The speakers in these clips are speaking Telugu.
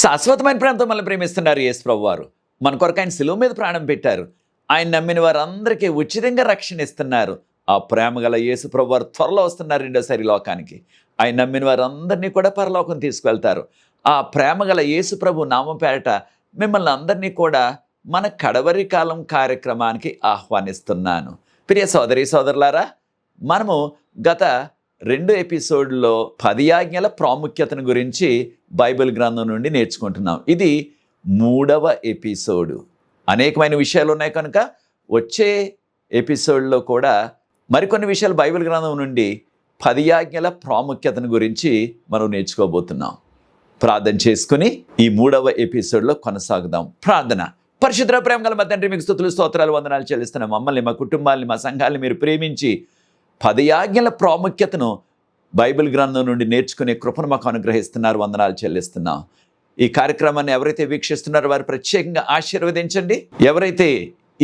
శాశ్వతమైన ప్రేమతో మనల్ని ప్రేమిస్తున్నారు యేసు ప్రభువారు. మన కొరకు ఆయన శిలువ మీద ప్రాణం పెట్టారు. ఆయన నమ్మిన వారందరికీ ఉచితంగా రక్షణ ఇస్తున్నారు. ఆ ప్రేమ గల యేసు ప్రభువారు త్వరలో వస్తున్నారు రెండోసారి లోకానికి. ఆయన నమ్మిన వారందరినీ కూడా పరలోకం తీసుకువెళ్తారు. ఆ ప్రేమ గల యేసు ప్రభు నామం పేరట మిమ్మల్ని అందరినీ కూడా మన కడవరి కాలం కార్యక్రమానికి ఆహ్వానిస్తున్నాను. ప్రియ సోదరి సోదరులారా, మనము గత 2 ఎపిసోడ్లో 10 ఆజ్ఞల ప్రాముఖ్యతను గురించి బైబిల్ గ్రంథం నుండి నేర్చుకుంటున్నాం. ఇది 3వ ఎపిసోడు. అనేకమైన విషయాలు ఉన్నాయి కనుక వచ్చే ఎపిసోడ్లో కూడా మరికొన్ని విషయాలు బైబిల్ గ్రంథం నుండి 10 ఆజ్ఞల ప్రాముఖ్యతను గురించి మనం నేర్చుకోబోతున్నాం. ప్రార్థన చేసుకుని ఈ 3వ ఎపిసోడ్లో కొనసాగుదాం. ప్రార్థన. పరిశుద్ధ ప్రేమ గల మా తండ్రి, మీకు స్తుతులు స్తోత్రాలు వందనాలు చెల్లిస్తున్నాం. మమ్మల్ని, మా కుటుంబాన్ని, మా సంఘాన్ని మీరు ప్రేమించి 10 ఆజ్ఞల ప్రాముఖ్యతను బైబిల్ గ్రంథం నుండి నేర్చుకునే కృపను మాకు అనుగ్రహిస్తున్నారు. వందనాలు చెల్లిస్తున్నాం. ఈ కార్యక్రమాన్ని ఎవరైతే వీక్షిస్తున్నారో వారు ప్రత్యేకంగా ఆశీర్వదించండి. ఎవరైతే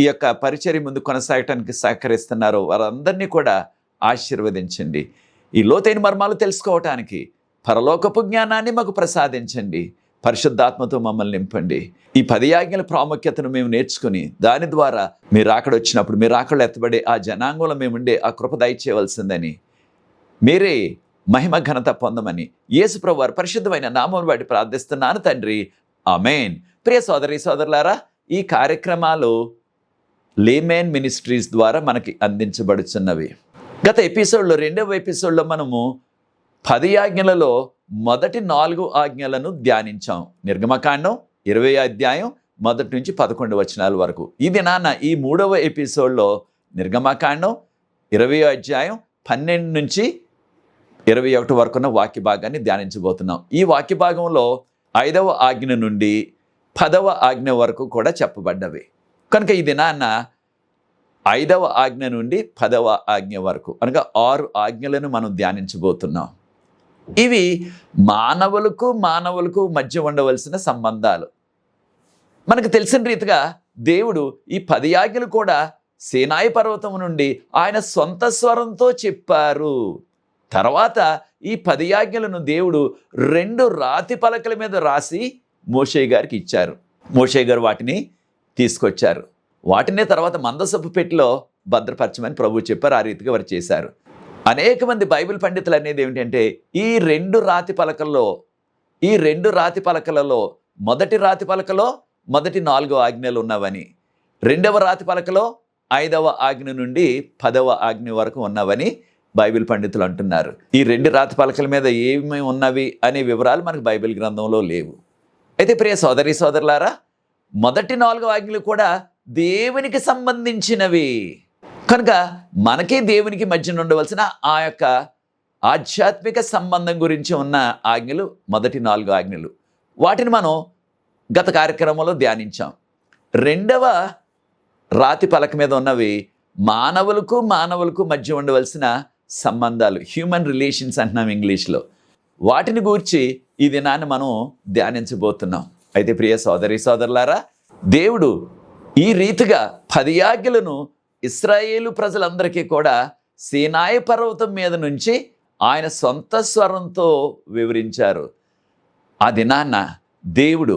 ఈ యొక్క పరిచర్య ముందు కొనసాగటానికి సహకరిస్తున్నారో వారందరినీ కూడా ఆశీర్వదించండి. ఈ లోతైన మర్మాలు తెలుసుకోవటానికి పరలోకపు జ్ఞానాన్ని మాకు ప్రసాదించండి. పరిశుద్ధాత్మతో మమ్మల్ని నింపండి. ఈ 10 ఆజ్ఞల ప్రాముఖ్యతను మేము నేర్చుకుని దాని ద్వారా మీరు అక్కడ వచ్చినప్పుడు మీరు అక్కడ ఎత్తబడే ఆ జనాంగంలో మేముండే ఆ కృప దయచేయవలసిందని, మీరే మహిమ ఘనత పొందమని యేసు ప్రభువారి పరిశుద్ధమైన నామమును బట్టి ప్రార్థిస్తున్నాను తండ్రి. ఆమేన్. ప్రియ సోదరి సోదరులారా, ఈ కార్యక్రమాలు లేమెన్ మినిస్ట్రీస్ ద్వారా మనకి అందించబడుచున్నవి. గత ఎపిసోడ్లో 2వ ఎపిసోడ్లో మనము 10 ఆజ్ఞలలో మొదటి 4 ఆజ్ఞలను ధ్యానించాం. నిర్గమకాండం 20వ అధ్యాయం 1 నుంచి 11 వచనాల వరకు. ఇది ఈ 3వ ఎపిసోడ్లో నిర్గమకాండం 20వ అధ్యాయం 12 నుంచి 21 వరకు ఉన్న వాక్య భాగాన్ని ధ్యానించబోతున్నాం. ఈ వాక్య భాగంలో 5వ ఆజ్ఞ నుండి 10వ ఆజ్ఞ వరకు కూడా చెప్పబడ్డవి కనుక ఇది 5వ ఆజ్ఞ నుండి 10వ ఆజ్ఞ వరకు అనగా 6 ఆజ్ఞలను మనం ధ్యానించబోతున్నాం. ఇవి మానవులకు మధ్య ఉండవలసిన సంబంధాలు. మనకు తెలిసిన రీతిగా దేవుడు ఈ 10 ఆజ్ఞలు కూడా సీనాయి పర్వతం నుండి ఆయన సొంత స్వరంతో చెప్పారు. తర్వాత ఈ 10 ఆజ్ఞలను దేవుడు 2 రాతి పలకల మీద రాసి మోషే గారికి ఇచ్చారు. మోషే గారు వాటిని తీసుకొచ్చారు. వాటినే తర్వాత మందసపు పెట్టెలో భద్రపరచమని ప్రభువు చెప్పారు. ఆ రీతిగా వారు చేశారు. అనేక మంది బైబిల్ పండితులు అనేది ఏమిటంటే ఈ 2 రాతి పలకలలో మొదటి రాతి పలకలో మొదటి 4 ఆజ్ఞలు ఉన్నవని, 2వ రాతి పలకలో 5వ ఆజ్ఞ నుండి 10వ ఆజ్ఞ వరకు ఉన్నవని బైబిల్ పండితులు అంటున్నారు. ఈ 2 రాతి పలకల మీద ఏమి ఉన్నవి అనే వివరాలు మనకు బైబిల్ గ్రంథంలో లేవు. అయితే ప్రియ సోదరి సోదరులారా, మొదటి 4 ఆజ్ఞలు కూడా దేవునికి సంబంధించినవి కనుక మనకి దేవునికి మధ్యన ఉండవలసిన ఆ యొక్క ఆధ్యాత్మిక సంబంధం గురించి ఉన్న ఆజ్ఞలు మొదటి 4 ఆజ్ఞలు. వాటిని మనం గత కార్యక్రమంలో ధ్యానించాం. 2వ రాతి పలక మీద ఉన్నవి మానవులకు మధ్య ఉండవలసిన సంబంధాలు, హ్యూమన్ రిలేషన్స్ అంటున్నాం ఇంగ్లీష్లో. వాటిని గూర్చి ఈ దినాన్ని మనం ధ్యానించబోతున్నాం. అయితే ప్రియ సోదరి సోదరులారా, దేవుడు ఈ రీతిగా 10 ఆజ్ఞలను ఇశ్రాయేలు ప్రజలందరికీ కూడా సీనాయి పర్వతం మీద నుంచి ఆయన సొంత స్వరంతో వివరించారు. ఆ దినాన్న దేవుడు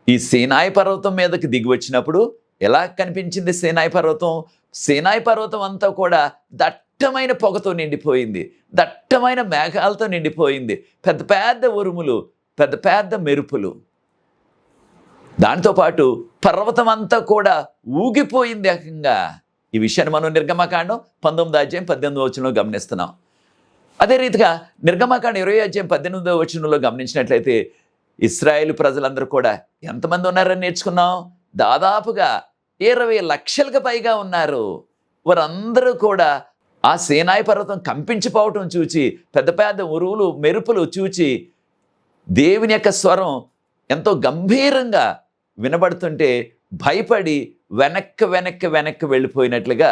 ఈ సీనాయి పర్వతం మీదకి దిగి వచ్చినప్పుడు ఎలా కనిపించింది సీనాయి పర్వతం? సీనాయి పర్వతం అంతా కూడా దట్టమైన పొగతో నిండిపోయింది, దట్టమైన మేఘాలతో నిండిపోయింది, పెద్ద పెద్ద ఉరుములు, పెద్ద పెద్ద మెరుపులు. దాంతోపాటు పర్వతం అంతా కూడా ఊగిపోయింది ఏకంగా. ఈ విషయాన్ని మనం నిర్గమకాండం 19వ అధ్యాయం 18వ వచనంలో గమనిస్తున్నాం. అదే రీతిగా నిర్గమకాండం 20వ అధ్యాయం 18వ వచనంలో గమనించినట్లయితే ఇశ్రాయేలు ప్రజలందరూ కూడా ఎంతమంది ఉన్నారని నేర్చుకున్నాం? దాదాపుగా 20 లక్షలకు పైగా ఉన్నారు. వారందరూ కూడా ఆ సీనాయి పర్వతం కంపించిపోవటం చూచి, పెద్ద పెద్ద ఉరువులు మెరుపులు చూచి, దేవుని యొక్క స్వరం ఎంతో గంభీరంగా వినబడుతుంటే భయపడి వెనక్కి వెళ్ళిపోయినట్లుగా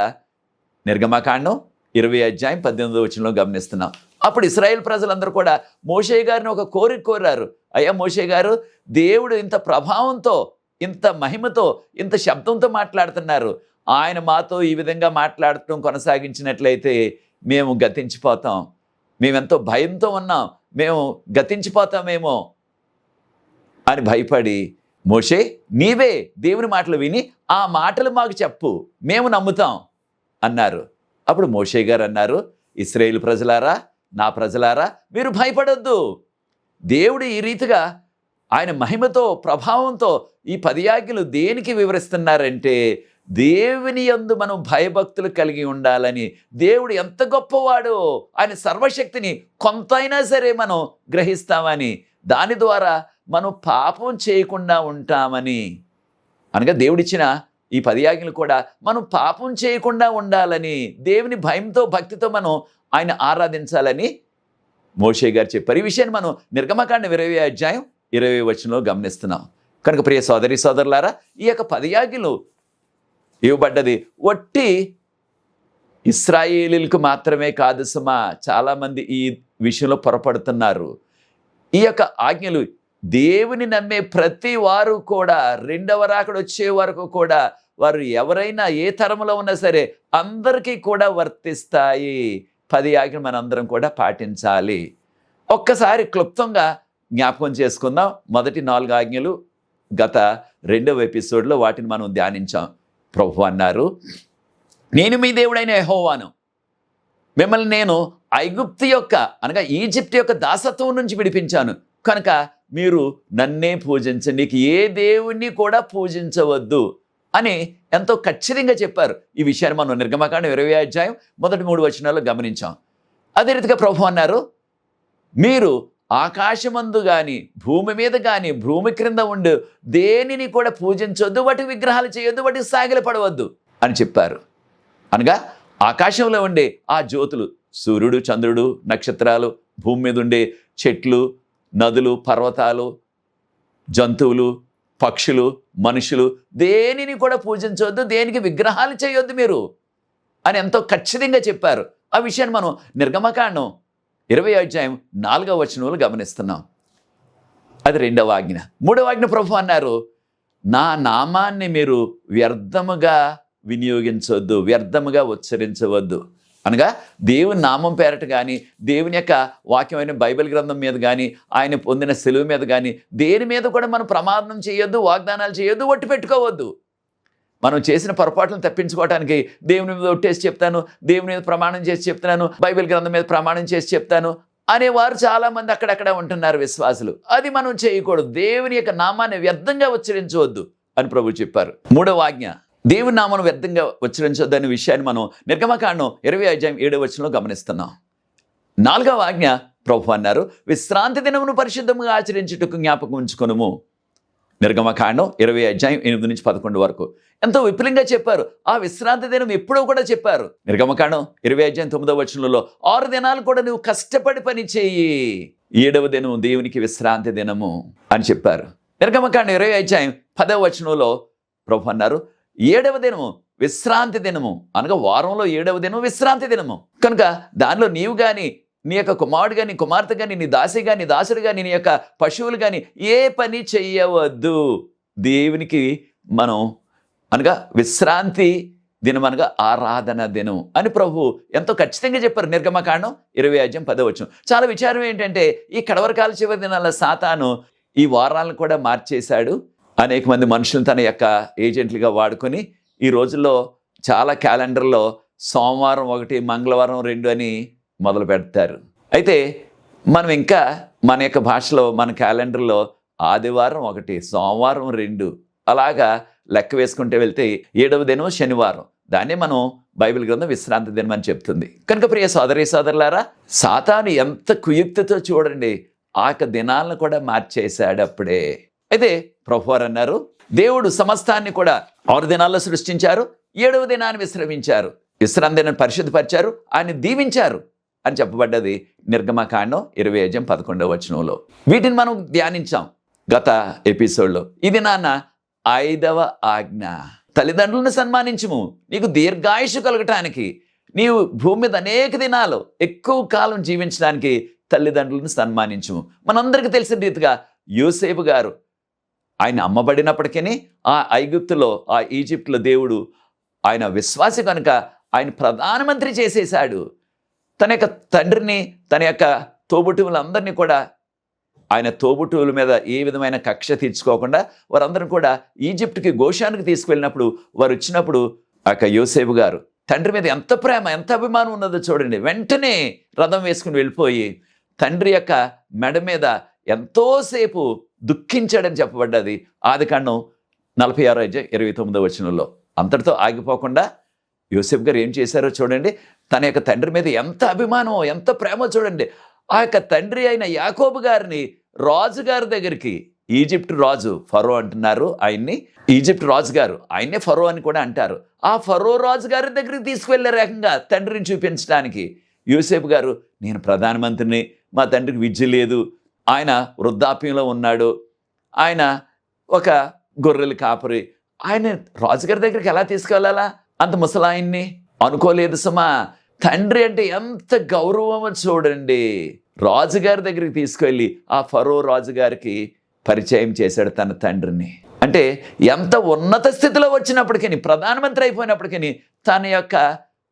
నిర్గమకాండం 20వ అధ్యాయం 18వ వచనంలో గమనిస్తున్నాం. అప్పుడు ఇశ్రాయేల్ ప్రజలందరూ కూడా మోషే గారిని ఒక కోరిక కోరారు. అయ్యా మోషే గారు, దేవుడు ఇంత ప్రభావంతో, ఇంత మహిమతో, ఇంత శబ్దంతో మాట్లాడుతున్నారు. ఆయన మాతో ఈ విధంగా మాట్లాడటం కొనసాగించినట్లయితే మేము గతించిపోతాం, మేమెంతో భయంతో ఉన్నాం, మేము గతించిపోతామేమో అని భయపడి, మోషే నీవే దేవుని మాటలు విని ఆ మాటలు మాకు చెప్పు, మేము నమ్ముతాం అన్నారు. అప్పుడు మోషే గారు అన్నారు, ఇశ్రాయేలు ప్రజలారా, నా ప్రజలారా, మీరు భయపడొద్దు. దేవుడు ఈ రీతిగా ఆయన మహిమతో ప్రభావంతో ఈ 10 ఆజ్ఞలు దేనికి వివరిస్తున్నారంటే, దేవుని యందు మనం భయభక్తులు కలిగి ఉండాలని. దేవుడు ఎంత గొప్పవాడో, ఆయన సర్వశక్తిని కొంతైనా సరే మనం గ్రహిస్తామని, దాని ద్వారా మనం పాపం చేయకుండా ఉంటామని. అనగా దేవుడిచ్చిన ఈ 10 ఆజ్ఞలు కూడా మనం పాపం చేయకుండా ఉండాలని, దేవుని భయంతో భక్తితో మనం ఆయన ఆరాధించాలని మోషే గారు చెప్పారు. ఈ విషయాన్ని మనం నిర్గమకాండం 20వ అధ్యాయం 20వ వచనంలో గమనిస్తున్నాం. కనుక ప్రియ సోదరి సోదరులారా, ఈ యొక్క 10 ఆజ్ఞలు ఇవ్వబడ్డది ఒట్టి ఇశ్రాయేలీలకు మాత్రమే కాదు సుమా. చాలామంది ఈ విషయంలో పొరపడుతున్నారు. ఈ యొక్క ఆజ్ఞలు దేవుని నమ్మే ప్రతి వారు కూడా రెండవ రాకడ వచ్చే వరకు కూడా, వారు ఎవరైనా ఏ తరములో ఉన్నా సరే అందరికీ కూడా వర్తిస్తాయి. 10 ఆజ్ఞలు మనందరం కూడా పాటించాలి. ఒక్కసారి క్లుప్తంగా జ్ఞాపకం చేసుకుందాం. మొదటి 4 ఆజ్ఞలు గత 2వ ఎపిసోడ్లో వాటిని మనం ధ్యానించాం. ప్రభువు అన్నారు, నేను మీ దేవుడైన యెహోవాను, మిమ్మల్ని నేను ఐగుప్తు యొక్క అనగా ఈజిప్ట్ యొక్క దాసత్వం నుంచి విడిపించాను, కనుక మీరు నన్నే పూజించండి, నీకు ఏ దేవుణ్ణి కూడా పూజించవద్దు అని ఎంతో ఖచ్చితంగా చెప్పారు. ఈ విషయాన్ని మనం నిర్గమకాండం 20వ అధ్యాయం మొదటి 3 వచనాల్లో గమనించాం. అదే రీతిగా ప్రభువు అన్నారు, మీరు ఆకాశమందు కానీ భూమి మీద కానీ భూమి క్రింద ఉండు దేనిని కూడా పూజించొద్దు, వాటికి విగ్రహాలు చేయొద్దు, వాటికి సాగిలపడవద్దు అని చెప్పారు. అనగా ఆకాశంలో ఉండే ఆ జ్యోతులు, సూర్యుడు, చంద్రుడు, నక్షత్రాలు, భూమి మీద ఉండే చెట్లు, నదులు, పర్వతాలు, జంతువులు, పక్షులు, మనుషులు దేనిని కూడా పూజించవద్దు, దేనికి విగ్రహాలు చేయొద్దు మీరు అని ఎంతో ఖచ్చితంగా చెప్పారు. ఆ విషయాన్ని మనం నిర్గమకాండం 20వ అధ్యాయం 4వ వచనంలో గమనిస్తున్నాం. అది 2వ ఆజ్ఞ. 3వ ఆజ్ఞ ప్రభువు అన్నారు, నా నామాన్ని మీరు వ్యర్థముగా వినియోగించవద్దు, వ్యర్థముగా ఉచ్చరించవద్దు. అనగా దేవుని నామం పేరట కానీ, దేవుని యొక్క వాక్యమైన బైబిల్ గ్రంథం మీద కానీ, ఆయన పొందిన సిలువ మీద కానీ దేని మీద కూడా మనం ప్రమాదం చేయొద్దు, వాగ్దానాలు చేయొద్దు, ఒట్టు పెట్టుకోవద్దు. మనం చేసిన పొరపాట్లను తప్పించుకోవడానికి దేవుని మీద ఒట్టేసి చెప్తాను, దేవుని మీద ప్రమాణం చేసి చెప్తున్నాను, బైబిల్ గ్రంథం మీద ప్రమాణం చేసి చెప్తాను అనేవారు చాలామంది అక్కడక్కడ ఉంటున్నారు విశ్వాసులు. అది మనం చేయకూడదు. దేవుని యొక్క నామాన్ని వ్యర్థంగా ఉచ్చరించవద్దు అని ప్రభు చెప్పారు. 3వ ఆజ్ఞ, దేవుని నామాన్ని వ్యర్థంగా ఉచ్చరించవద్దు అనే విషయాన్ని మనం నిర్గమకాండం 20వ అధ్యాయం 7వ వచనంలో గమనిస్తున్నాం. 4వ ఆజ్ఞ ప్రభు అన్నారు, విశ్రాంతి దినమును పరిశుద్ధంగా ఆచరించుటకు జ్ఞాపకం ఉంచుకొనుము. నిర్గమకాండం 20వ అధ్యాయం 8 నుంచి 11 వరకు ఎంతో విపులంగా చెప్పారు. ఆ విశ్రాంతి దినం ఎప్పుడో కూడా చెప్పారు. నిర్గమకాండం 20వ అధ్యాయం 9వ వచనంలో 6 దినాలు కూడా నువ్వు కష్టపడి పని చేయి, 7వ దినం దేవునికి విశ్రాంతి దినము అని చెప్పారు. నిర్గమకాండం 20వ అధ్యాయం 10వ వచనంలో ప్రభు అన్నారు, 7వ దినము విశ్రాంతి దినము, అనగా వారంలో 7వ దినం విశ్రాంతి దినము, కనుక దానిలో నీవు కానీ, నీ యొక్క కుమారుడు కానీ, కుమార్తె కానీ, నీ దాసి కానీ, దాసుడు కానీ, నీ యొక్క పశువులు కానీ ఏ పని చెయ్యవద్దు. దేవునికి మనం అనగా విశ్రాంతి దినం అనగా ఆరాధన దినం అని ప్రభు ఎంతో ఖచ్చితంగా చెప్పారు. నిర్గమకాండం 20వ అధ్యాయం 10వ వచనం. చాలా విచారం ఏంటంటే, ఈ కడవరకాల చివరి దినాల సాతాను ఈ వారాలను కూడా మార్చేశాడు. అనేక మంది మనుషులను తన యొక్క ఏజెంట్లుగా వాడుకొని ఈ రోజుల్లో చాలా క్యాలెండర్లో సోమవారం 1, మంగళవారం 2 అని మొదలు పెడతారు. అయితే మనం ఇంకా మన యొక్క భాషలో మన క్యాలెండర్లో ఆదివారం 1, సోమవారం 2 అలాగా లెక్క వేసుకుంటే వెళ్తే 7వ దినం శనివారం, దాన్నే మనం బైబిల్ గ్రంథం విశ్రాంతి దినం అని చెప్తుంది. కనుక ప్రియ సోదరి సోదరులారా, సాతాను ఎంత కుయుక్తితో చూడండి, ఆ దినాలను కూడా మార్చేశాడు అప్పుడే. అయితే ప్రభువారు అన్నారు, దేవుడు సమస్తాన్ని కూడా 6 దినాల్లో సృష్టించారు, 7వ దినాన్ని విశ్రమించారు, విశ్రాంతి దినాన్ని పరిశుద్ధపరిచారు, ఆయన దీవించారు అని చెప్పబడ్డది నిర్గమకాండం 20వ అధ్యాయం 11వ వచనంలో. వీటిని మనం ధ్యానించాం గత ఎపిసోడ్లో. ఇది నాన్న 5వ ఆజ్ఞ, తల్లిదండ్రులను సన్మానించుము, నీకు దీర్ఘాయుషు కలగటానికి, నీవు భూమి మీద అనేక దినాలు ఎక్కువ కాలం జీవించడానికి తల్లిదండ్రులను సన్మానించుము. మనందరికీ తెలిసిన రీతిగా యోసేపు గారు ఆయన అమ్మబడినప్పటికీ ఆ ఐగుప్తులో, ఆ ఈజిప్ట్లో దేవుడు ఆయన విశ్వాసి కనుక ఆయన ప్రధానమంత్రి చేసేశాడు. తన యొక్క తండ్రిని, తన యొక్క తోబుట్టువులందరినీ కూడా ఆయన తోబుట్టువుల మీద ఏ విధమైన కక్ష తీర్చుకోకుండా వారందరూ కూడా ఈజిప్ట్కి గోషానికి తీసుకువెళ్ళినప్పుడు వారు వచ్చినప్పుడు యోసేపు గారు తండ్రి మీద ఎంత ప్రేమ ఎంత అభిమానం ఉన్నదో చూడండి. వెంటనే రథం వేసుకుని వెళ్ళిపోయి తండ్రి యొక్క మెడ మీద ఎంతోసేపు దుఃఖించాడని చెప్పబడ్డది ఆదికాండం 46:29 అంతటితో ఆగిపోకుండా యోసేపు గారు ఏం చేశారో చూడండి. తన యొక్క తండ్రి మీద ఎంత అభిమానమో ఎంత ప్రేమో చూడండి. ఆ యొక్క తండ్రి అయిన యాకోబు గారిని రాజుగారి దగ్గరికి, ఈజిప్ట్ రాజు ఫరో అంటున్నారు ఆయన్ని, ఈజిప్ట్ రాజు గారు ఆయన్నే ఫరో అని కూడా అంటారు. ఆ ఫరో రాజు గారి దగ్గరికి తీసుకువెళ్ళారు ఏకంగా తండ్రిని చూపించడానికి. యోసేపు గారు నేను ప్రధానమంత్రిని, మా తండ్రికి విద్య లేదు, ఆయన వృద్ధాప్యంలో ఉన్నాడు, ఆయన ఒక గొర్రెల కాపరి, ఆయన రాజుగారి దగ్గరికి ఎలా తీసుకెళ్ళాలా అంత ముసలాయన్ని అనుకోలేదు సుమా. తండ్రి అంటే ఎంత గౌరవమో చూడండి. రాజుగారి దగ్గరికి తీసుకెళ్ళి ఆ ఫరో రాజుగారికి పరిచయం చేశాడు తన తండ్రిని. అంటే ఎంత ఉన్నత స్థితిలో వచ్చినప్పటికీ, ప్రధానమంత్రి అయిపోయినప్పటికీ తన యొక్క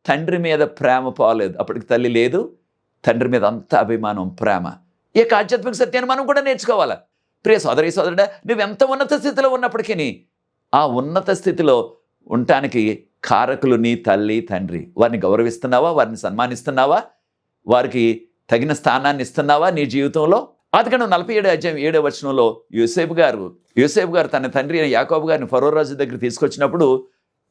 తండ్రి మీద ప్రేమ పోలేదు. అప్పటికి తల్లి లేదు, తండ్రి మీద అంత అభిమానం ప్రేమ. ఈ యొక్క ఆధ్యాత్మిక సత్యాన్ని మనం కూడా నేర్చుకోవాలి. ప్రియ సోదరి సోదరుడా, నువ్వెంత ఉన్నత స్థితిలో ఉన్నప్పటికీ ఆ ఉన్నత స్థితిలో ఉండటానికి కారకులు నీ తల్లి తండ్రి. వారిని గౌరవిస్తున్నావా? వారిని సన్మానిస్తున్నావా? వారికి తగిన స్థానాన్ని ఇస్తున్నావా నీ జీవితంలో? ఆదికాండం 47:7 యోసేపు గారు తన తండ్రి యాకోబు గారిని ఫరో రాజు దగ్గర తీసుకొచ్చినప్పుడు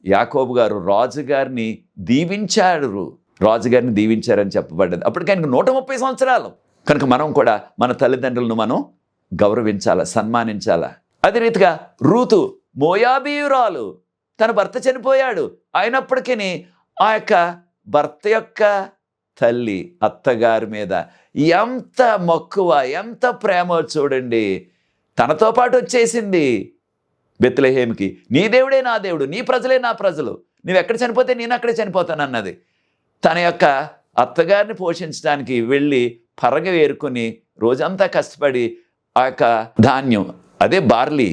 యాకోబు గారు రాజుగారిని దీవించారు. రాజుగారిని దీవించారని చెప్పబడ్డది. అప్పటికి ఆయనకు 130 సంవత్సరాలు. కనుక మనం కూడా మన తల్లిదండ్రులను మనం గౌరవించాలా, సన్మానించాలా. అదే రీతిగా రూతు మోయాబీయురాలు, తన భర్త చనిపోయాడు, అయినప్పటికీ ఆ యొక్క భర్త యొక్క తల్లి అత్తగారి మీద ఎంత మక్కువ, ఎంత ప్రేమ చూడండి. తనతో పాటు వచ్చేసింది బెత్లెహేముకి. నీ దేవుడే నా దేవుడు, నీ ప్రజలే నా ప్రజలు, నువ్వు ఎక్కడ చనిపోతే నేను అక్కడే చనిపోతాను అన్నది. తన యొక్క అత్తగారిని పోషించడానికి వెళ్ళి పరగ వేరుకొని రోజంతా కష్టపడి ఆ యొక్క ధాన్యం, అదే బార్లీ,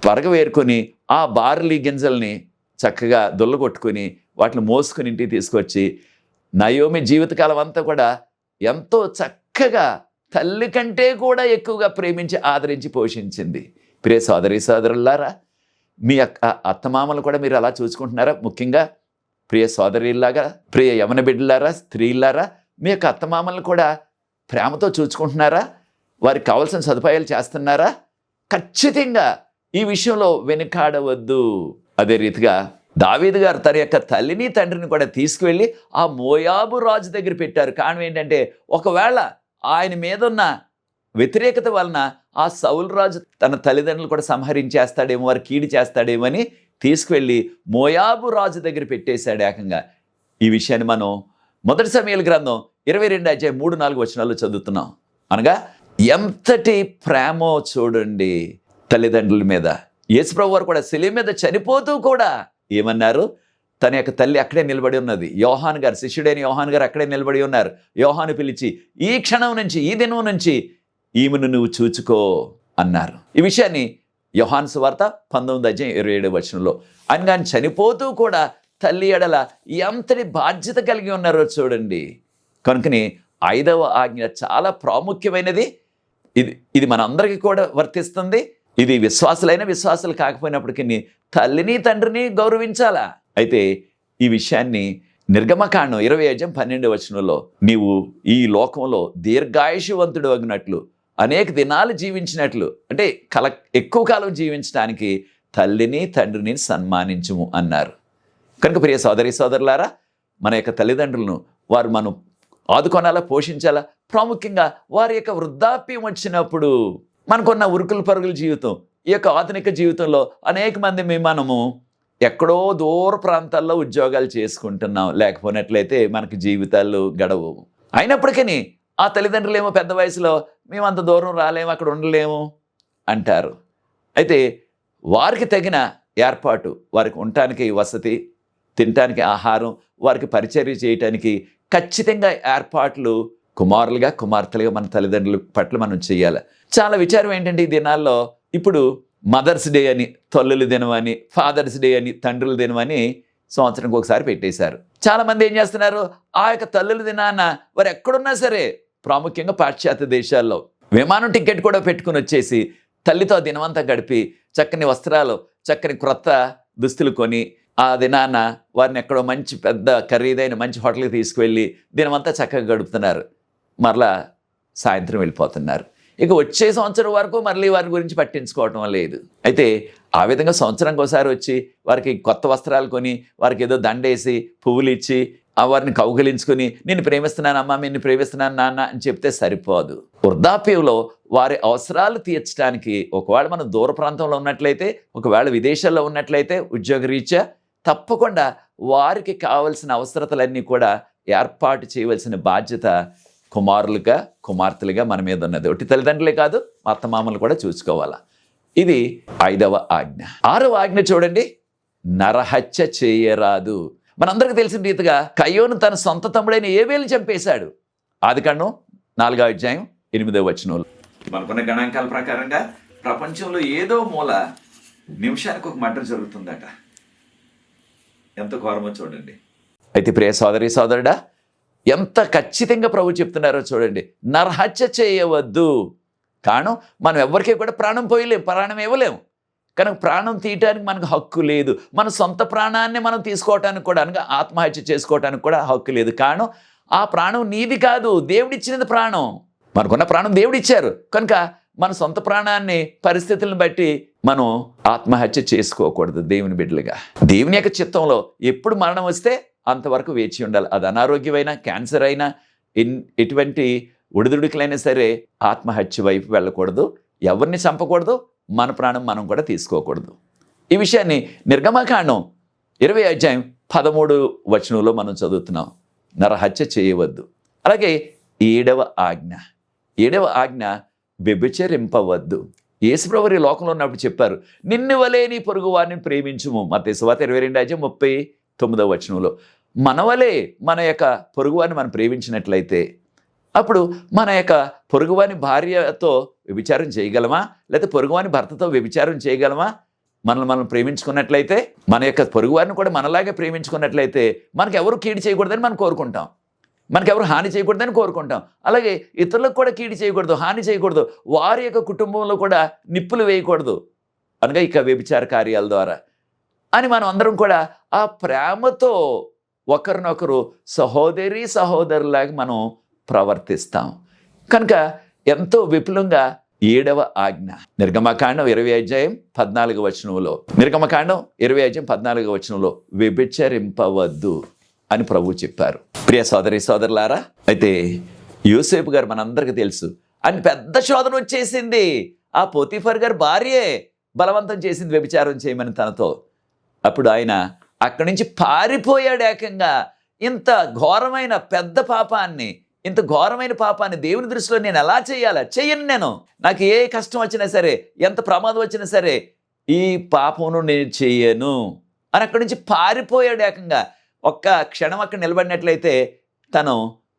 పరగ వేరుకొని ఆ బార్లీ గింజల్ని చక్కగా దొల్లగొట్టుకుని వాటిని మోసుకుని ఇంటికి తీసుకొచ్చి నయోమి జీవితకాలం అంతా కూడా ఎంతో చక్కగా తల్లి కంటే కూడా ఎక్కువగా ప్రేమించి ఆదరించి పోషించింది. ప్రియ సోదరి సోదరులారా, మీ యొక్క అత్తమామలు కూడా మీరు అలా చూసుకుంటున్నారా? ముఖ్యంగా ప్రియ సోదరిలాగా, ప్రియ యవన బిడ్డలారా, స్త్రీలారా, మీ యొక్క అత్తమామలను కూడా ప్రేమతో చూసుకుంటున్నారా? వారికి కావాల్సిన సదుపాయాలు చేస్తున్నారా? ఖచ్చితంగా ఈ విషయంలో వెనుకాడవద్దు. అదే రీతిగా దావీదు గారు తన యొక్క తల్లిని తండ్రిని కూడా తీసుకువెళ్ళి ఆ మోయాబు రాజు దగ్గర పెట్టారు. కారణం ఏంటంటే ఒకవేళ ఆయన మీద ఉన్న వ్యతిరేకత వలన ఆ సౌలు రాజు తన తల్లిదండ్రులు కూడా సంహరించేస్తాడేమో, వారు కీడు చేస్తాడేమో అని తీసుకువెళ్ళి మోయాబు రాజు దగ్గర పెట్టేశాడు ఏకంగా. ఈ విషయాన్ని మనం 1 సమూయేలు గ్రంథం 22:3-4 చదువుతున్నాం. అనగా ఎంతటి ప్రేమో చూడండి తల్లిదండ్రుల మీద. యేసుప్రభు వారు కూడా శిలువ మీద చనిపోతూ కూడా ఏమన్నారు? తన యొక్క తల్లి అక్కడే నిలబడి ఉన్నది. యోహాను గారు, శిష్యుడైన యోహాను గారు అక్కడే నిలబడి ఉన్నారు. యోహాను పిలిచి ఈ క్షణం నుంచి, ఈ దినం నుంచి ఈమెను నువ్వు చూచుకో అన్నారు. ఈ విషయాన్ని యోహాను సువార్త 19:27 ఆయన కానీ చనిపోతూ కూడా తల్లి ఎడల ఎంతటి బాధ్యత కలిగి ఉన్నారో చూడండి. కనుకని 5వ ఆజ్ఞ చాలా ప్రాముఖ్యమైనది. ఇది మనందరికీ కూడా వర్తిస్తుంది. ఇది విశ్వాసులైన విశ్వాసులు కాకపోయినప్పటికీ తల్లిని తండ్రిని గౌరవించాలా. అయితే ఈ విషయాన్ని నిర్గమకాండం 20:12 నీవు ఈ లోకంలో దీర్ఘాయుషవంతుడు అగినట్లు, అనేక దినాలు జీవించినట్లు, అంటే ఎక్కువ కాలం జీవించడానికి తల్లిని తండ్రిని సన్మానించుము అన్నారు. కనుక ప్రియ సోదరి సోదరులారా, మన యొక్క తల్లిదండ్రులను వారు మనం ఆదుకోనాలా, పోషించాలా. ప్రాముఖ్యంగా వారి యొక్క వృద్ధాప్యం వచ్చినప్పుడు మనకున్న ఉరుకులు పరుగుల జీవితం, ఈ యొక్క ఆధునిక జీవితంలో అనేక మంది మనము ఎక్కడో దూర ప్రాంతాల్లో ఉద్యోగాలు చేసుకుంటున్నాం. లేకపోయినట్లయితే మనకి జీవితాలు గడవు. అయినప్పటికీ ఆ తల్లిదండ్రులు ఏమో పెద్ద వయసులో మేము అంత దూరం రాలేము, అక్కడ ఉండలేము అంటారు. అయితే వారికి తగిన ఏర్పాటు, వారికి ఉండటానికి వసతి, తినటానికి ఆహారం, వారికి పరిచర్య చేయటానికి ఖచ్చితంగా ఏర్పాట్లు కుమారులుగా కుమార్తెలుగా మన తల్లిదండ్రుల పట్ల మనం చేయాలి. చాలా విచారం ఏంటంటే ఈ దినాల్లో ఇప్పుడు మదర్స్ డే అని, తల్లుల దినం అని, ఫాదర్స్ డే అని, తండ్రుల దినం అని సంవత్సరానికి ఒకసారి పెట్టేశారు. చాలామంది ఏం చేస్తున్నారు, ఆ యొక్క తల్లుల దినాన వారు ఎక్కడున్నా సరే, ప్రాముఖ్యంగా పాశ్చాత్య దేశాల్లో విమానం టికెట్ కూడా పెట్టుకుని వచ్చేసి తల్లితో ఆ దినమంతా గడిపి చక్కని వస్త్రాలు, చక్కని క్రొత్త దుస్తులు కొని ఆ దినాన వారిని ఎక్కడో మంచి పెద్ద ఖరీదైన మంచి హోటల్కి తీసుకువెళ్ళి దినమంతా చక్కగా గడుపుతున్నారు. మరలా సాయంత్రం వెళ్ళిపోతున్నారు. ఇక వచ్చే సంవత్సరం వరకు మళ్ళీ వారి గురించి పట్టించుకోవటం లేదు. అయితే ఆ విధంగా సంవత్సరానికి ఒకసారి వచ్చి వారికి కొత్త వస్త్రాలు కొని వారికి ఏదో దండేసి పువ్వులు ఇచ్చి వారిని కౌగిలించుకొని నిన్ను ప్రేమిస్తున్నాను అమ్మా, నిన్ను ప్రేమిస్తున్నాను నాన్న అని చెప్తే సరిపోదు. వృద్ధాప్యంలో వారి అవసరాలు తీర్చడానికి ఒకవేళ మనం దూర ప్రాంతంలో ఉన్నట్లయితే, ఒకవేళ విదేశాల్లో ఉన్నట్లయితే ఉద్యోగరీత్యా తప్పకుండా వారికి కావలసిన అవసరతలన్నీ కూడా ఏర్పాటు చేయవలసిన బాధ్యత కుమారులుగా కుమార్తెలుగా మన మీద ఉన్నది. ఒకటి తల్లిదండ్రులే కాదు, అత్తమామలు కూడా చూసుకోవాలా. ఇది 5వ ఆజ్ఞ. 6వ ఆజ్ఞ చూడండి, నరహత్య చేయరాదు. మనందరికీ తెలిసిన రీతిగా కయ్యోను తన సొంత తమ్ముడైన ఏబేలుని చంపేశాడు. ఆదికాండం 4వ అధ్యాయం 8వ వచనంలో. మనకున్న గణాంకాల ప్రకారంగా ప్రపంచంలో ఏదో మూల నిమిషానికి ఒక మర్డర్ జరుగుతుందట. ఎంత ఘోరమో చూడండి. అయితే ప్రియ సోదరి సోదరుడా, ఎంత ఖచ్చితంగా ప్రభు చెప్తున్నారో చూడండి, నరహత్య చేయవద్దు. కారణం మనం ఎవరికీ కూడా ప్రాణం పోయలేం, ప్రాణం ఇవ్వలేము. కనుక ప్రాణం తీయటానికి మనకు హక్కు లేదు. మన సొంత ప్రాణాన్ని మనం తీసుకోవటానికి కూడా, అనగా ఆత్మహత్య చేసుకోవటానికి కూడా హక్కు లేదు. కారణం ఆ ప్రాణం నీది కాదు, దేవుడిచ్చినది ప్రాణం. మనకున్న ప్రాణం దేవుడిచ్చారు. కనుక మన సొంత ప్రాణాన్ని పరిస్థితులను బట్టి మనం ఆత్మహత్య చేసుకోకూడదు. దేవుని బిడ్డలుగా దేవుని యొక్క చిత్తంలో ఎప్పుడు మరణం వస్తే అంతవరకు వేచి ఉండాలి. అది అనారోగ్యమైనా, క్యాన్సర్ అయినా, ఎటువంటి ఒడిదుడుకులైనా సరే ఆత్మహత్య వైపు వెళ్ళకూడదు. ఎవరిని చంపకూడదు, మన ప్రాణం మనం కూడా తీసుకోకూడదు. ఈ విషయాన్ని నిర్గమకాండం 20వ అధ్యాయం 13వ వచనంలో మనం చదువుతున్నాం. నరహత్య చేయవద్దు. అలాగే 7వ ఆజ్ఞ. 7వ ఆజ్ఞ, వ్యభిచరింపవద్దు. యేసుప్రభువు ఈ లోకంలో ఉన్నప్పుడు చెప్పారు, నిన్ను వలే నీ పొరుగు వారిని ప్రేమించుము. మత్తయి సువార్త 22వ అధ్యాయం 39వ వచనంలో. మన వలే మన యొక్క పొరుగువారిని మనం ప్రేమించినట్లయితే అప్పుడు మన యొక్క పొరుగువాని భార్యతో వ్యభిచారం చేయగలమా? లేకపోతే పొరుగువాని భర్తతో వ్యభిచారం చేయగలమా? మనం ప్రేమించుకున్నట్లయితే, మన యొక్క పొరుగువారిని కూడా మనలాగే ప్రేమించుకున్నట్లయితే మనకు ఎవరు కీడు చేయకూడదని మనం కోరుకుంటాం, మనకెవరు హాని చేయకూడదని కోరుకుంటాం. అలాగే ఇతరులకు కూడా కీడు చేయకూడదు, హాని చేయకూడదు, వారి యొక్క కుటుంబంలో కూడా నిప్పులు వేయకూడదు అనగా ఇక వ్యభిచార కార్యాల ద్వారా అని మనం అందరం కూడా ఆ ప్రేమతో ఒకరినొకరు సహోదరి సహోదరులాగా మనం ప్రవర్తిస్తాం. కనుక ఎంతో విపులంగా 7వ ఆజ్ఞ నిర్గమకాండం 20వ అధ్యాయం 14వ వచనంలో, నిర్గమకాండం 20వ అధ్యాయం 14వ వచనంలో వ్యభిచరింపవద్దు అని ప్రభువు చెప్పారు. ప్రియ సోదరి సోదరులారా, అయితే యోసేపు గారు మనందరికీ తెలుసు, అని పెద్ద శోధన వచ్చేసింది. ఆ పోతీఫర్ గారు భార్యే బలవంతం చేసింది వ్యభిచారం చేయమని తనతో. అప్పుడు ఆయన అక్కడి నుంచి పారిపోయాడు. ఏకంగా ఇంత ఘోరమైన పెద్ద పాపాన్ని, ఇంత ఘోరమైన పాపాన్ని దేవుని దృష్టిలో నేను ఎలా చేయాలా? చెయ్యను. నేను, నాకు ఏ కష్టం వచ్చినా సరే, ఎంత ప్రమాదం వచ్చినా సరే ఈ పాపమును నేను చెయ్యను అని అక్కడి నుంచి పారిపోయాడు. ఏకంగా ఒక్క క్షణం అక్కడ నిలబడినట్లయితే తను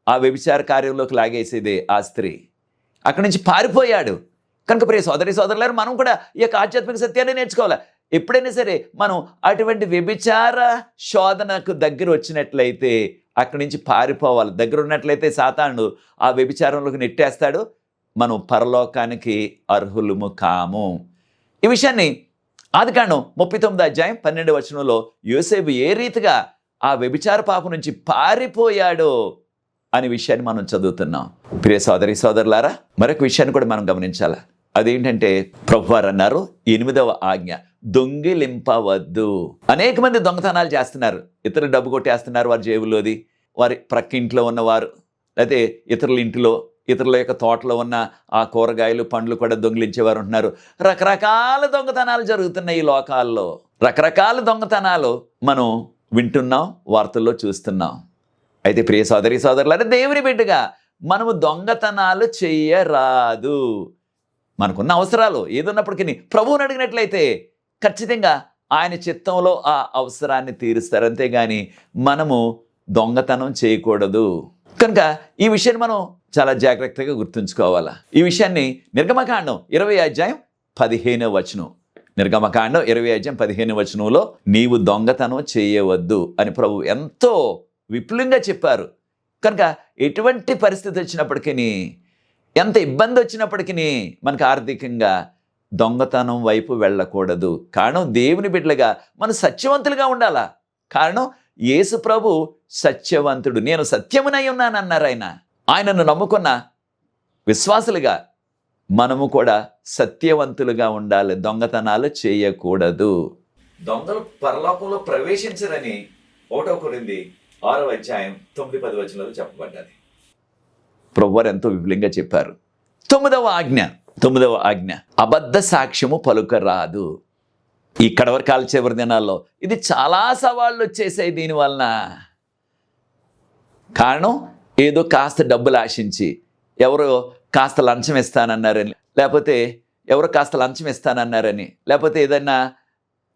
ఆ వ్యభిచార కార్యంలోకి లాగేసేది ఆ స్త్రీ. అక్కడి నుంచి పారిపోయాడు. కనుక ప్రియ సోదరి సోదరులారు, మనం కూడా ఈ యొక్క ఆధ్యాత్మిక సత్యాన్ని నేర్చుకోవాలి. ఎప్పుడైనా సరే మనం అటువంటి వ్యభిచార శోధనకు దగ్గర వచ్చినట్లయితే అక్కడి నుంచి పారిపోవాలి. దగ్గర ఉన్నట్లయితే సాతానుడు ఆ వ్యభిచారంలోకి నెట్టేస్తాడు. మనం పరలోకానికి అర్హులము కాము. ఈ విషయాన్ని ఆదికాండం 39వ అధ్యాయం 12వ వచనంలో యోసేపు ఏ రీతిగా ఆ వ్యభిచార పాపం నుంచి పారిపోయాడో అనే విషయాన్ని మనం చదువుతున్నాం. ప్రియ సోదరి సోదరులారా, మరొక విషయాన్ని కూడా మనం గమనించాలి. అదేంటంటే ప్రభువారు అన్నారు 8వ ఆజ్ఞ, దొంగిలింపవద్దు. అనేక మంది దొంగతనాలు చేస్తున్నారు. ఇతరులు డబ్బు కొట్టేస్తున్నారు వారి జేబులోది, వారి ప్రక్కింట్లో ఉన్నవారు, లేకపోతే ఇతరుల ఇంటిలో, ఇతరుల యొక్క తోటలో ఉన్న ఆ కూరగాయలు పండ్లు కూడా దొంగిలించేవారు ఉంటున్నారు. రకరకాల దొంగతనాలు జరుగుతున్నాయి ఈ లోకాల్లో. రకరకాల దొంగతనాలు మనం వింటున్నాం, వార్తల్లో చూస్తున్నాం. అయితే ప్రియ సోదరి సోదరులారా, దేవుని బిడ్డగా మనము దొంగతనాలు చెయ్యరాదు. మనకున్న అవసరాలు ఏదున్నప్పటికీ ప్రభువుని అడిగినట్లయితే ఖచ్చితంగా ఆయన చిత్తంలో ఆ అవసరాన్ని తీరుస్తారు. అంతేగాని మనము దొంగతనం చేయకూడదు. కనుక ఈ విషయాన్ని మనం చాలా జాగ్రత్తగా గుర్తుంచుకోవాలా. ఈ విషయాన్ని నిర్గమకాండం 20వ అధ్యాయం 15వ వచనం, నిర్గమకాండం 20వ అధ్యాయం 15వ వచనంలో నీవు దొంగతనం చేయవద్దు అని ప్రభు ఎంతో విపులంగా చెప్పారు. కనుక ఎటువంటి పరిస్థితి వచ్చినప్పటికీ ఎంత ఇబ్బంది వచ్చినప్పటికీ మనకు ఆర్థికంగా దొంగతనం వైపు వెళ్ళకూడదు. కారణం దేవుని బిడ్డలుగా మనం సత్యవంతులుగా ఉండాలా. కారణం యేసు ప్రభు సత్యవంతుడు. నేను సత్యమునై ఉన్నానన్నారు ఆయన. ఆయనను నమ్ముకున్న విశ్వాసులుగా మనము కూడా సత్యవంతులుగా ఉండాలి. దొంగతనాలు చేయకూడదు. దొంగలు పరలోకంలో ప్రవేశించరని 1 కొరింథీ 6:9-10 చెప్పబడ్డది. ప్రభువారు ఎంతో విపులంగా చెప్పారు. 9వ ఆజ్ఞ అబద్ధ సాక్ష్యము పలుకరాదు. ఈ కడవరకాల చివరి దినాల్లో ఇది చాలా సవాళ్ళు వచ్చేసాయి దీనివలన. కారణం ఏదో కాస్త డబ్బులు ఆశించి ఎవరో కాస్త లంచం ఇస్తానన్నారని, లేకపోతే ఎవరో కాస్త లంచం ఇస్తానన్నారని, లేకపోతే ఏదైనా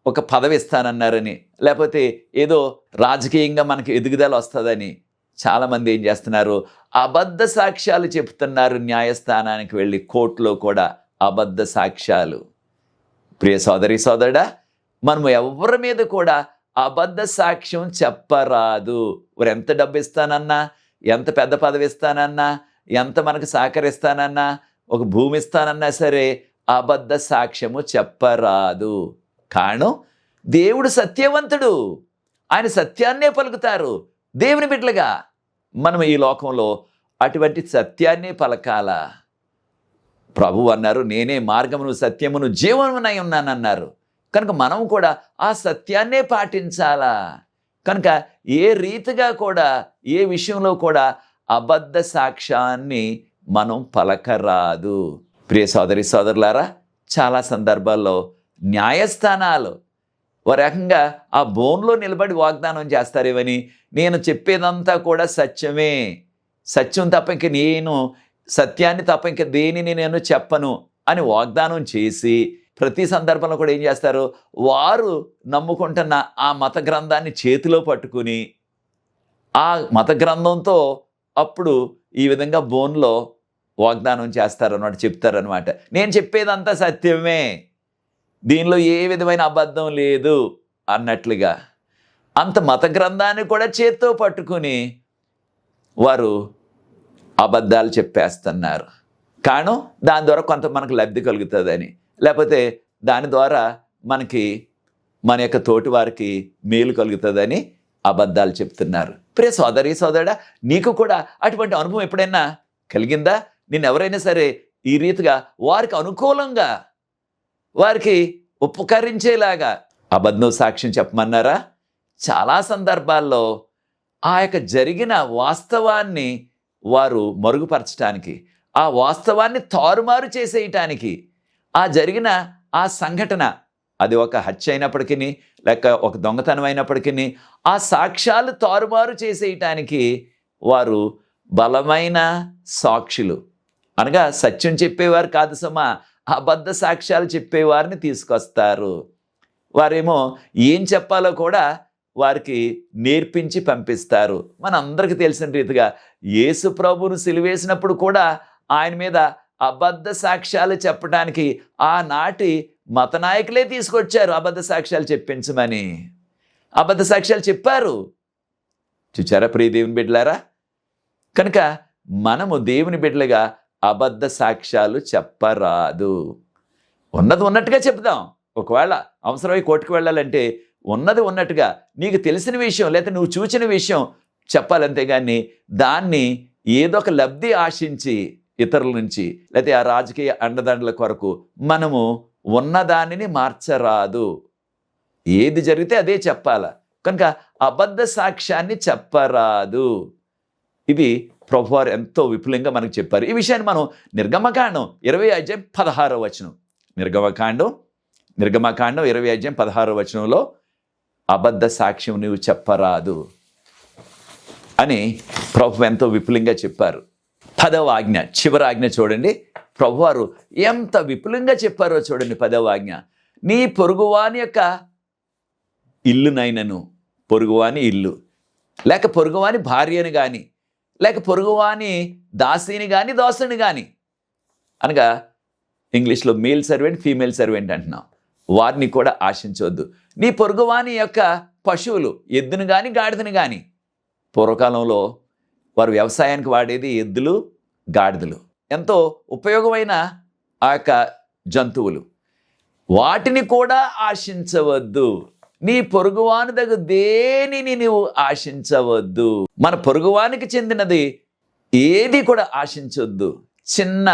ఒక పదవి ఇస్తానన్నారని, లేకపోతే ఏదో రాజకీయంగా మనకి ఎదుగుదల వస్తుందని చాలామంది ఏం చేస్తున్నారు, అబద్ధ సాక్ష్యాలు చెప్తున్నారు. న్యాయస్థానానికి వెళ్ళి కోర్టులో కూడా అబద్ధ సాక్ష్యాలు. ప్రియ సోదరి సోదరుడా, మనము ఎవరి మీద కూడా అబద్ధ సాక్ష్యం చెప్పరాదు. వారు ఎంత డబ్బు ఇస్తానన్నా, ఎంత పెద్ద పదవి ఇస్తానన్నా, ఎంత మనకు సహకరిస్తానన్నా, ఒక భూమి ఇస్తానన్నా సరే అబద్ధ సాక్ష్యము చెప్పరాదు. కారణం దేవుడు సత్యవంతుడు. ఆయన సత్యాన్నే పలుకుతారు. దేవుని బిడ్డలుగా మనం ఈ లోకంలో అటువంటి సత్యాన్నే పలకాల. ప్రభువు అన్నారు, నేనే మార్గమును సత్యమును జీవమునై ఉన్నానన్నారు. కనుక మనం కూడా ఆ సత్యాన్నే పాటించాలా. కనుక ఏ రీతిగా కూడా ఏ విషయంలో కూడా అబద్ధ సాక్ష్యాన్ని మనం పలకరాదు. ప్రియ సోదరి సోదరులారా, చాలా సందర్భాల్లో న్యాయస్థానాలు ఒక రకంగా ఆ బోన్లో నిలబడి వాగ్దానం చేస్తారేమని, నేను చెప్పేదంతా కూడా సత్యమే, సత్యం తప్ప ఇంక నేను సత్యాన్ని తప్ప ఇంక దేనిని నేను చెప్పను అని వాగ్దానం చేసి ప్రతి సందర్భంలో కూడా ఏం చేస్తారు, వారు నమ్ముకుంటున్న ఆ మత గ్రంథాన్ని చేతిలో పట్టుకుని ఆ మత గ్రంథంతో అప్పుడు ఈ విధంగా బోన్లో వాగ్దానం చేస్తారన్నమాట, చెప్తారనమాట. నేను చెప్పేదంతా సత్యమే, దీనిలో ఏ విధమైన అబద్ధం లేదు అన్నట్లుగా అంత మత గ్రంథాన్ని కూడా చేత్తో పట్టుకుని వారు అబద్ధాలు చెప్పేస్తున్నారు. కారణం దాని ద్వారా కొంత మనకు లబ్ధి కలుగుతుందని, లేకపోతే దాని ద్వారా మనకి మన యొక్క తోటి వారికి మేలు కలుగుతుందని అబద్ధాలు చెప్తున్నారు. ప్రియ సోదరి సోదరుడా, నీకు కూడా అటువంటి అనుభవం ఎప్పుడైనా కలిగిందా? నేను ఎవరైనా సరే ఈ రీతిగా వారికి అనుకూలంగా వారికి ఉపకరించేలాగా అబద్ధం సాక్ష్యం చెప్పమన్నారా? చాలా సందర్భాల్లో ఆ యొక్క జరిగిన వాస్తవాన్ని వారు మరుగుపరచడానికి, ఆ వాస్తవాన్ని తారుమారు చేసేయటానికి, ఆ జరిగిన ఆ సంఘటన అది ఒక హత్య అయినప్పటికీ లేక ఒక దొంగతనం అయినప్పటికీ ఆ సాక్ష్యాలు తారుమారు చేసేయటానికి వారు బలమైన సాక్షులు, అనగా సత్యం చెప్పేవారు కాదు సుమా, అబద్ధ సాక్ష్యాలు చెప్పేవారిని తీసుకొస్తారు. వారేమో ఏం చెప్పాలో కూడా వారికి నేర్పించి పంపిస్తారు. మనందరికీ తెలిసిన రీతిగా యేసు ప్రభువును సిలువేసినప్పుడు కూడా ఆయన మీద అబద్ధ సాక్ష్యాలు చెప్పడానికి ఆనాటి మత నాయకులే తీసుకొచ్చారు. అబద్ధ సాక్ష్యాలు చెప్పించమని అబద్ధ సాక్ష్యాలు చెప్పారు. చూచారా ప్రియ దేవుని బిడ్డలారా? కనుక మనము దేవుని బిడ్డలుగా అబద్ధ సాక్ష్యాలు చెప్పరాదు. ఉన్నది ఉన్నట్టుగా చెప్దాం. ఒకవేళ అవసరమై కోర్టుకు వెళ్ళాలంటే ఉన్నది ఉన్నట్టుగా నీకు తెలిసిన విషయం లేదా నువ్వు చూసిన విషయం చెప్పాలంతే కానీ దాన్ని ఏదో ఒక లబ్ధి ఆశించి ఇతరుల నుంచి లేకపోతే ఆ రాజకీయ అండదండల కొరకు మనము ఉన్నదానిని మార్చరాదు. ఏది జరిగితే అదే చెప్పాల. కనుక అబద్ధ సాక్ష్యాన్ని చెప్పరాదు. ఇది ప్రభువారు ఎంతో విపులంగా మనకు చెప్పారు. ఈ విషయాన్ని మనం నిర్గమకాండం 20:16 నిర్గమకాండం 20:16 అబద్ధ సాక్ష్యం నువ్వు చెప్పరాదు అని ప్రభు ఎంతో విపులంగా చెప్పారు. 10వ ఆజ్ఞ, చివరి ఆజ్ఞ చూడండి, ప్రభువారు ఎంత విపులంగా చెప్పారో చూడండి. 10వ ఆజ్ఞ, నీ పొరుగువాని యొక్క ఇల్లునైనను, పొరుగువాని ఇల్లు లేక పొరుగువాని భార్యను కానీ లేక పొరుగువాని దాసిని కానీ దాసుని కానీ, అనగా ఇంగ్లీష్లో మేల్ సర్వెంట్ ఫీమేల్ సర్వెంట్ అంటున్నాం, వారిని కూడా ఆశించవద్దు. నీ పొరుగువాని యొక్క పశువులు, ఎద్దును కానీ గాడిదను కానీ, పూర్వకాలంలో వారు వ్యవసాయానికి వాడేది ఎద్దులు గాడిదలు. ఎంతో ఉపయోగమైన ఆ యొక్క జంతువులు. వాటిని కూడా ఆశించవద్దు. నీ పొరుగువాని దగ్గర దేనిని నువ్వు ఆశించవద్దు. మన పొరుగువానికి చెందినది ఏది కూడా ఆశించవద్దు. చిన్న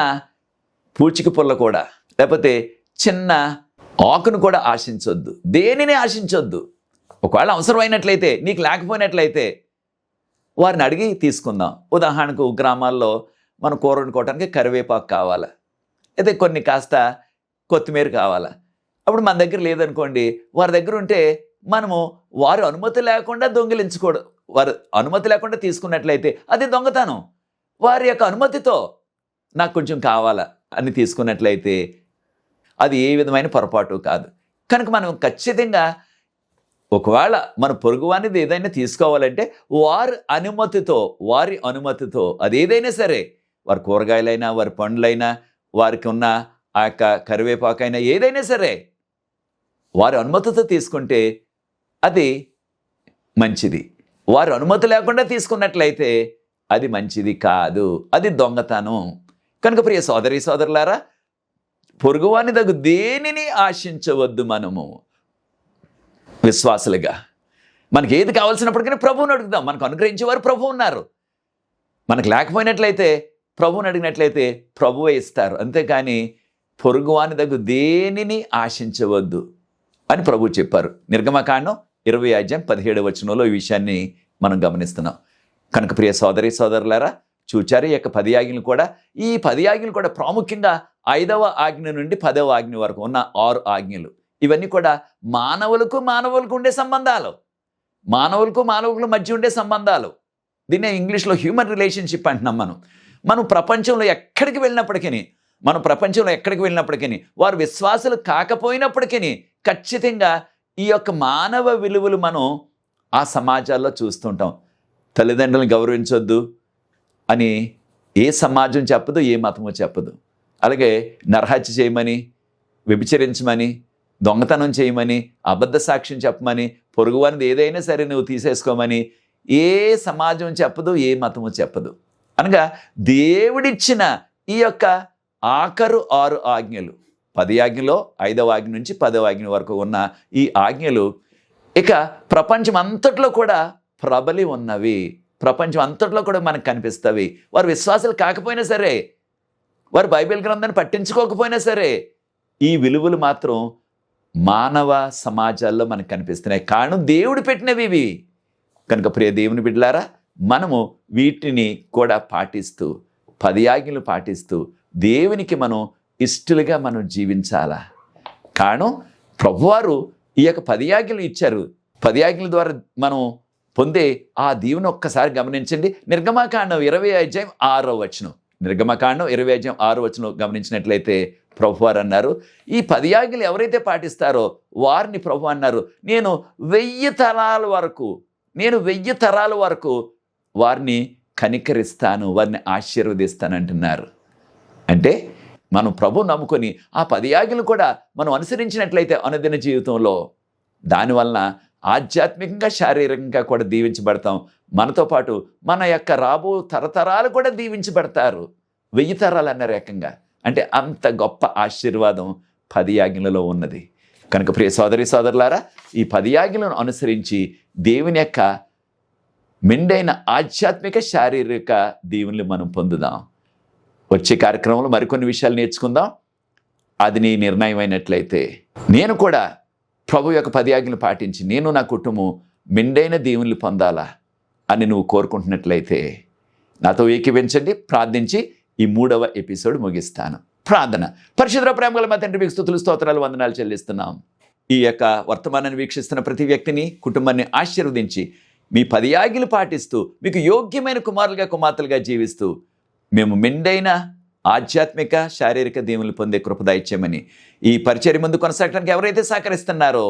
పూచిక పుల్ల కూడా, లేకపోతే చిన్న ఆకును కూడా ఆశించొద్దు. దేనిని ఆశించొద్దు. ఒకవేళ అవసరమైనట్లయితే, నీకు లేకపోయినట్లయితే వారిని అడిగి తీసుకుందాం. ఉదాహరణకు గ్రామాల్లో మనం కూర వండుకోవడానికి కరివేపాకు కావాలా, అయితే కొన్ని కాస్త కొత్తిమీర కావాలా. అప్పుడు మన దగ్గర లేదనుకోండి, వారి దగ్గర ఉంటే మనము వారి అనుమతి లేకుండా దొంగిలించకూడదు. వారి అనుమతి లేకుండా తీసుకున్నట్లయితే అది దొంగతనం. వారి యొక్క అనుమతితో నాకు కొంచెం కావాలా అని తీసుకున్నట్లయితే అది ఏ విధమైన పొరపాటు కాదు. కనుక మనం ఖచ్చితంగా ఒకవేళ మన పొరుగువానిది ఏదైనా తీసుకోవాలంటే వారి అనుమతితో అది ఏదైనా సరే, వారి కూరగాయలైనా, వారి పండ్లైనా, వారికి ఉన్న ఆ యొక్క కరివేపాకైనా ఏదైనా సరే వారి అనుమతితో తీసుకుంటే అది మంచిది. వారి అనుమతి లేకుండా తీసుకున్నట్లయితే అది మంచిది కాదు, అది దొంగతనం. కనుక ప్రియ సోదరి సోదరులారా, పొరుగువాని దగ్గర దేనిని ఆశించవద్దు. మనము విశ్వాసులుగా మనకి ఏది కావాల్సినప్పటికీ ప్రభువుని అడుగుదాం. మనకు అనుగ్రహించేవారు ప్రభువు ఉన్నారు. మనకు లేకపోయినట్లయితే ప్రభువుని అడిగినట్లయితే ప్రభువే ఇస్తారు. అంతేకాని పొరుగువాని దగ్గర దేనిని ఆశించవద్దు అని ప్రభువు చెప్పారు. నిర్గమకాండం 20:17 ఈ విషయాన్ని మనం గమనిస్తున్నాం. కనుక ప్రియ సోదరి సోదరులారా, చూచారు ఈ యొక్క 10 ఆజ్ఞలు కూడా. ఈ 10 ఆజ్ఞలు కూడా ప్రాముఖ్యంగా 5వ ఆజ్ఞ నుండి 10వ ఆజ్ఞ వరకు ఉన్న 6 ఆజ్ఞలు. ఇవన్నీ కూడా మానవులకు ఉండే సంబంధాలు, మానవులకు మధ్య ఉండే సంబంధాలు. దీన్నే ఇంగ్లీష్లో హ్యూమన్ రిలేషన్షిప్ అంటున్నాం. మనం ప్రపంచంలో ఎక్కడికి వెళ్ళినప్పటికీ వారు విశ్వాసులు కాకపోయినప్పటికీ ఖచ్చితంగా ఈ యొక్క మానవ విలువలు మనం ఆ సమాజాల్లో చూస్తుంటాం. తల్లిదండ్రులను గౌరవించొద్దు అని ఏ సమాజం చెప్పదు, ఏ మతము చెప్పదు. అలాగే నరహత్య చేయమని, వ్యభిచరించమని, దొంగతనం చేయమని, అబద్ధ సాక్ష్యం చెప్పమని, పొరుగువానిది ఏదైనా సరే నువ్వు తీసేసుకోమని ఏ సమాజం చెప్పదు, ఏ మతము చెప్పదు. అనగా దేవుడిచ్చిన ఈ యొక్క ఆఖరు 6 ఆజ్ఞలు, 10 ఆజ్ఞలో 5వ ఆజ్ఞ నుంచి 10వ ఆజ్ఞ వరకు ఉన్న ఈ ఆజ్ఞలు ఇక ప్రపంచం అంతట్లో కూడా ప్రబలి ఉన్నవి. ప్రపంచం అంతట్లో కూడా మనకు కనిపిస్తవి. వారు విశ్వాసాలు కాకపోయినా సరే, వారు బైబిల్ గ్రంథాన్ని పట్టించుకోకపోయినా సరే, ఈ విలువలు మాత్రం మానవ సమాజాల్లో మనకు కనిపిస్తున్నాయి. కారణం దేవుడు పెట్టినవి ఇవి. కనుక ప్రియ దేవుని బిడ్డలారా, మనము వీటిని కూడా పాటిస్తూ 10 ఆజ్ఞలు పాటిస్తూ దేవునికి మనం ఇష్టలుగా మనం జీవించాలా. కారణం ప్రభువారు ఈ యొక్క 10 ఆజ్ఞలు ఇచ్చారు. 10 ఆజ్ఞల ద్వారా మనం పొందే ఆ దీవెన ఒక్కసారి గమనించండి. నిర్గమకాండం 20:6 నిర్గమకాండం 20:6 గమనించినట్లయితే ప్రభువారు అన్నారు, ఈ 10 ఆజ్ఞలు ఎవరైతే పాటిస్తారో వారిని ప్రభు అన్నారు, నేను 1000 తరాల వరకు వారిని కనికరిస్తాను, వారిని ఆశీర్వదిస్తాను అంటున్నారు. అంటే మనం ప్రభు నమ్ముకొని ఆ 10 ఆజ్ఞలు కూడా మనం అనుసరించినట్లయితే అనుదిన జీవితంలో దానివలన ఆధ్యాత్మికంగా, శారీరకంగా కూడా దీవించబడతాం. మనతో పాటు మన యొక్క రాబో తరతరాలు కూడా దీవించబడతారు. 1000 తరాలు అన్నారు ఏకంగా. అంటే అంత గొప్ప ఆశీర్వాదం 10 ఆజ్ఞలలో ఉన్నది. కనుక ప్రియ సోదరి సోదరులారా, ఈ 10 ఆజ్ఞలను అనుసరించి దేవుని యొక్క మెండైన ఆధ్యాత్మిక, శారీరక దీవెనలు మనం పొందుదాం. వచ్చే కార్యక్రమంలో మరికొన్ని విషయాలు నేర్చుకుందాం. అది నీ నిర్ణయం అయినట్లయితే, నేను కూడా ప్రభు యొక్క 10 ఆజ్ఞలు పాటించి నేను నా కుటుంబం మెండైన దీవెనలు పొందాలా అని నువ్వు కోరుకుంటున్నట్లయితే నాతో ఏకీవించండి. ప్రార్థించి ఈ 3వ ఎపిసోడ్ ముగిస్తాను. ప్రార్థన. పరిశుద్ధ ప్రేమగల మా తండ్రి, మీకు స్తుతులు, స్తోత్రాలు, వందనాలు చెల్లిస్తున్నాం. ఈ యొక్క వర్తమానాన్ని వీక్షిస్తున్న ప్రతి వ్యక్తిని, కుటుంబాన్ని ఆశీర్వదించి మీ 10 ఆజ్ఞలు పాటిస్తూ మీకు యోగ్యమైన కుమారులుగా, కుమార్తెలుగా జీవిస్తూ మేము మెండైన ఆధ్యాత్మిక, శారీరక దీవెనలు పొందే కృప దయచేయమని, ఈ పరిచర్య ముందు కొనసాగడానికి ఎవరైతే సహకరిస్తున్నారో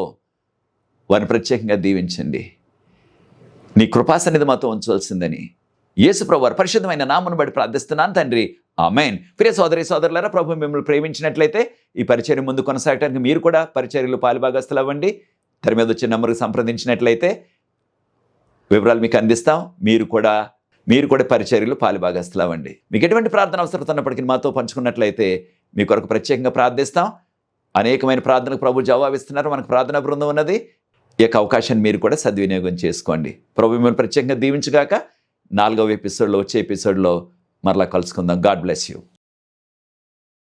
వారిని ప్రత్యేకంగా దీవించండి. నీ కృపా సన్నిధి మాతో ఉంచవలసిందని యేసు ప్రభువు వారి పరిశుద్ధమైన నామమును బట్టి ప్రార్థిస్తున్నాను తండ్రి, ఆమేన్. ప్రియ సోదరి సోదరులారా, ప్రభు మిమ్మల్ని ప్రేమించినట్లయితే ఈ పరిచర్య ముందు కొనసాగడానికి మీరు కూడా పరిచర్యలు పాలుభాగస్తులు అవ్వండి. తెర మీద వచ్చే నంబర్కి సంప్రదించినట్లయితే వివరాలు మీకు అందిస్తాం. మీరు కూడా మీరు కూడా పరిచర్యలు పాలుభాగస్తులు అవ్వండి. మీకు ఎటువంటి ప్రార్థన అవసరం ఉన్నప్పటికీ మాతో పంచుకున్నట్లయితే మీ కొరకు ప్రత్యేకంగా ప్రార్థిస్తాం. అనేకమైన ప్రార్థనకు ప్రభు జవాబిస్తున్నారు. మనకు ప్రార్థనా బృందం ఉన్నది. ఈ యొక్క అవకాశాన్ని మీరు కూడా సద్వినియోగం చేసుకోండి. ప్రభు మిమ్మల్ని ప్రత్యేకంగా దీవించుగాక. 4వ ఎపిసోడ్లో, వచ్చే ఎపిసోడ్లో మరలా కలుసుకుందాం. God bless you.